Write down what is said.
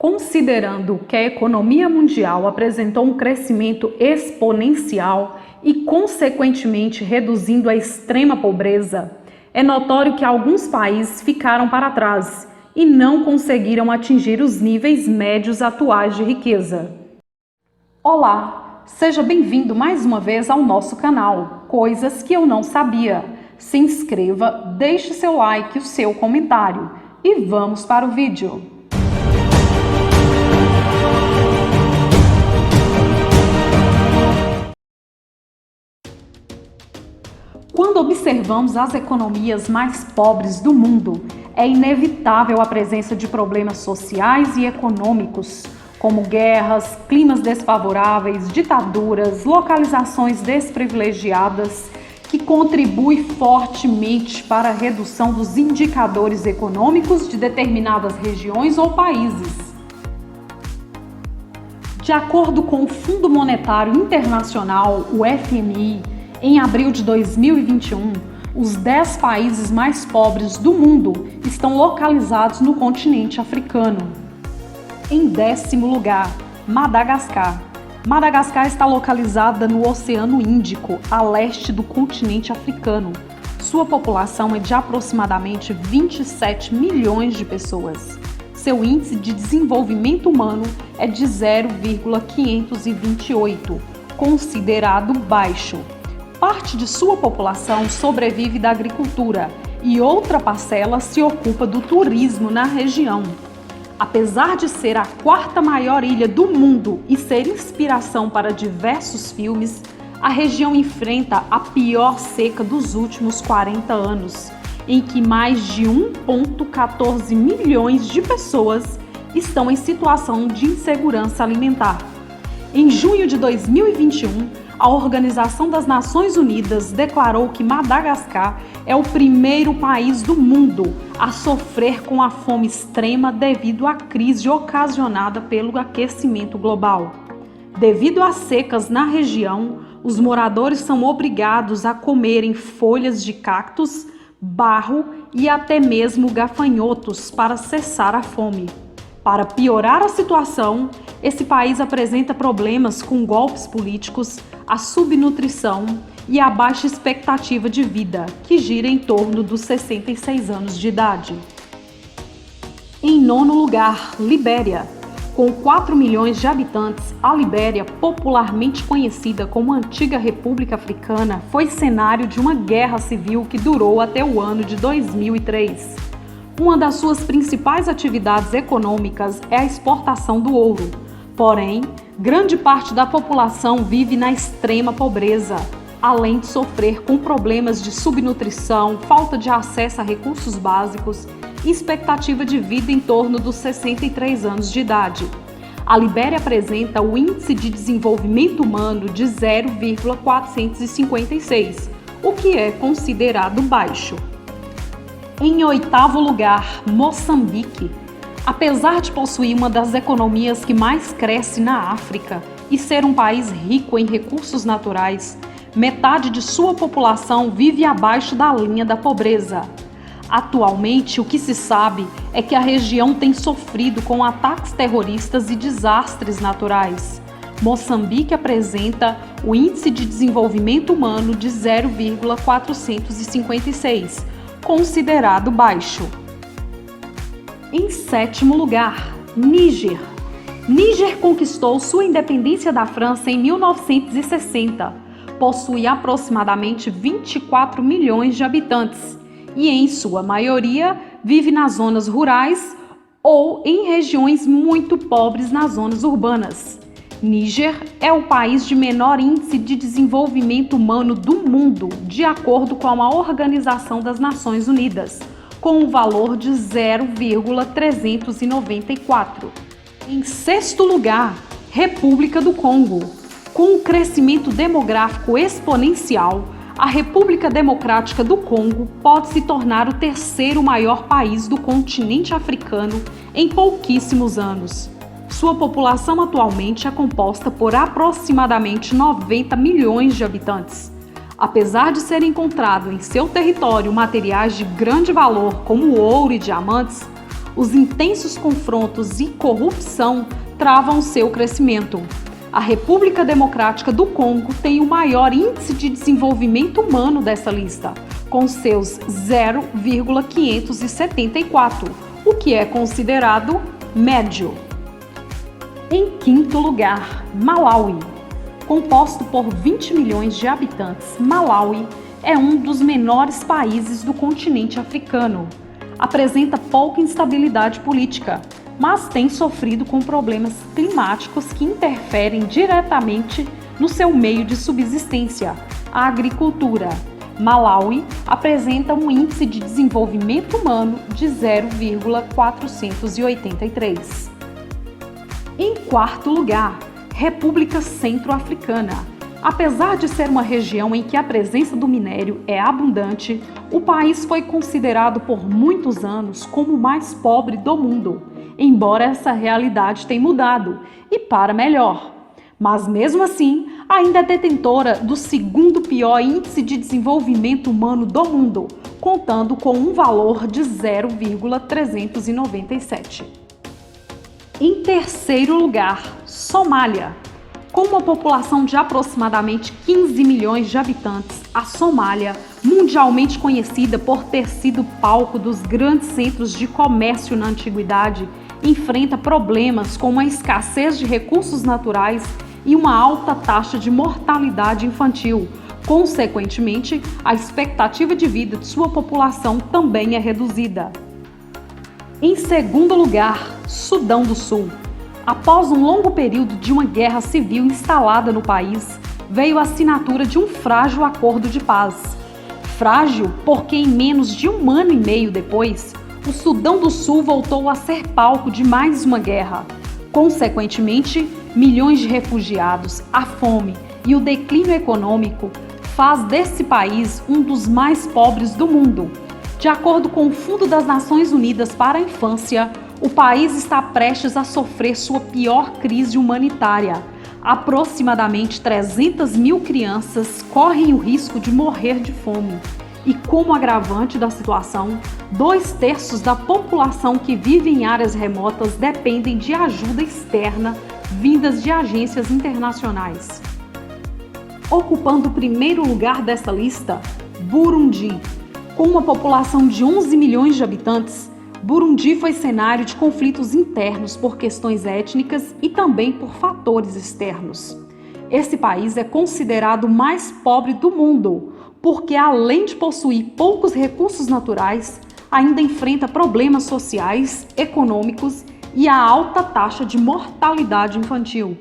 Considerando que a economia mundial apresentou um crescimento exponencial e, consequentemente, reduzindo a extrema pobreza, é notório que alguns países ficaram para trás e não conseguiram atingir os níveis médios atuais de riqueza. Olá, seja bem-vindo mais uma vez ao nosso canal Coisas que eu não sabia. Se inscreva, deixe seu like e o seu comentário e vamos para o vídeo. Quando observamos as economias mais pobres do mundo, é inevitável a presença de problemas sociais e econômicos, como guerras, climas desfavoráveis, ditaduras, localizações desprivilegiadas, que contribuem fortemente para a redução dos indicadores econômicos de determinadas regiões ou países. De acordo com o Fundo Monetário Internacional, o FMI, em abril de 2021, os 10 países mais pobres do mundo estão localizados no continente africano. Em 10º lugar, Madagascar. Madagascar está localizada no Oceano Índico, a leste do continente africano. Sua população é de aproximadamente 27 milhões de pessoas. Seu índice de desenvolvimento humano é de 0,528, considerado baixo. Parte de sua população sobrevive da agricultura e outra parcela se ocupa do turismo na região. Apesar de ser a 4ª maior ilha do mundo e ser inspiração para diversos filmes, a região enfrenta a pior seca dos últimos 40 anos, em que mais de 1,14 milhões de pessoas estão em situação de insegurança alimentar. Em junho de 2021, a Organização das Nações Unidas declarou que Madagascar é o primeiro país do mundo a sofrer com a fome extrema devido à crise ocasionada pelo aquecimento global. Devido às secas na região, os moradores são obrigados a comerem folhas de cactos, barro e até mesmo gafanhotos para cessar a fome. Para piorar a situação, esse país apresenta problemas com golpes políticos, a subnutrição e a baixa expectativa de vida, que gira em torno dos 66 anos de idade. Em 9º lugar, Libéria. Com 4 milhões de habitantes, a Libéria, popularmente conhecida como Antiga República Africana, foi cenário de uma guerra civil que durou até o ano de 2003. Uma das suas principais atividades econômicas é a exportação do ouro. Porém, grande parte da população vive na extrema pobreza, além de sofrer com problemas de subnutrição, falta de acesso a recursos básicos e expectativa de vida em torno dos 63 anos de idade. A Libéria apresenta o Índice de Desenvolvimento Humano de 0,456, o que é considerado baixo. Em 8º lugar, Moçambique. Apesar de possuir uma das economias que mais cresce na África e ser um país rico em recursos naturais, metade de sua população vive abaixo da linha da pobreza. Atualmente, o que se sabe é que a região tem sofrido com ataques terroristas e desastres naturais. Moçambique apresenta o Índice de Desenvolvimento Humano de 0,456, considerado baixo. Em 7º lugar, Níger. Níger conquistou sua independência da França em 1960. Possui aproximadamente 24 milhões de habitantes e, em sua maioria, vive nas zonas rurais ou em regiões muito pobres nas zonas urbanas. Níger é o país de menor índice de desenvolvimento humano do mundo, de acordo com a Organização das Nações Unidas, com um valor de 0,394. Em 6º lugar, República do Congo. Com um crescimento demográfico exponencial, a República Democrática do Congo pode se tornar o 3º maior país do continente africano em pouquíssimos anos. Sua população atualmente é composta por aproximadamente 90 milhões de habitantes. Apesar de ser encontrado em seu território materiais de grande valor como ouro e diamantes, Os intensos confrontos e corrupção travam seu crescimento. A República Democrática do Congo tem o maior índice de desenvolvimento humano dessa lista, com seus 0,574, o que é considerado médio. Em quinto lugar, Malawi. Composto por 20 milhões de habitantes, Malawi é um dos menores países do continente africano. Apresenta pouca instabilidade política, mas tem sofrido com problemas climáticos que interferem diretamente no seu meio de subsistência, a agricultura. Malawi apresenta um índice de desenvolvimento humano de 0,483. Em quarto lugar, República Centro-Africana. Apesar de ser uma região em que a presença do minério é abundante, o país foi considerado por muitos anos como o mais pobre do mundo, embora essa realidade tenha mudado, e para melhor. Mas mesmo assim, ainda é detentora do segundo pior índice de desenvolvimento humano do mundo, contando com um valor de 0,397. Em terceiro lugar, Somália. Com uma população de aproximadamente 15 milhões de habitantes, a Somália, mundialmente conhecida por ter sido palco dos grandes centros de comércio na antiguidade, enfrenta problemas como a escassez de recursos naturais e uma alta taxa de mortalidade infantil. Consequentemente, a expectativa de vida de sua população também é reduzida. Em segundo lugar, Sudão do Sul. Após um longo período de uma guerra civil instalada no país, veio a assinatura de um frágil acordo de paz. Frágil porque em menos de um ano e meio depois, o Sudão do Sul voltou a ser palco de mais uma guerra. Consequentemente, milhões de refugiados, a fome e o declínio econômico faz desse país um dos mais pobres do mundo. De acordo com o Fundo das Nações Unidas para a Infância, o país está prestes a sofrer sua pior crise humanitária. Aproximadamente 300 mil crianças correm o risco de morrer de fome. E como agravante da situação, 2/3 da população que vive em áreas remotas dependem de ajuda externa vindas de agências internacionais. Ocupando o primeiro lugar dessa lista, Burundi. Com uma população de 11 milhões de habitantes, Burundi foi cenário de conflitos internos por questões étnicas e também por fatores externos. Esse país é considerado o mais pobre do mundo, porque além de possuir poucos recursos naturais, ainda enfrenta problemas sociais, econômicos e a alta taxa de mortalidade infantil.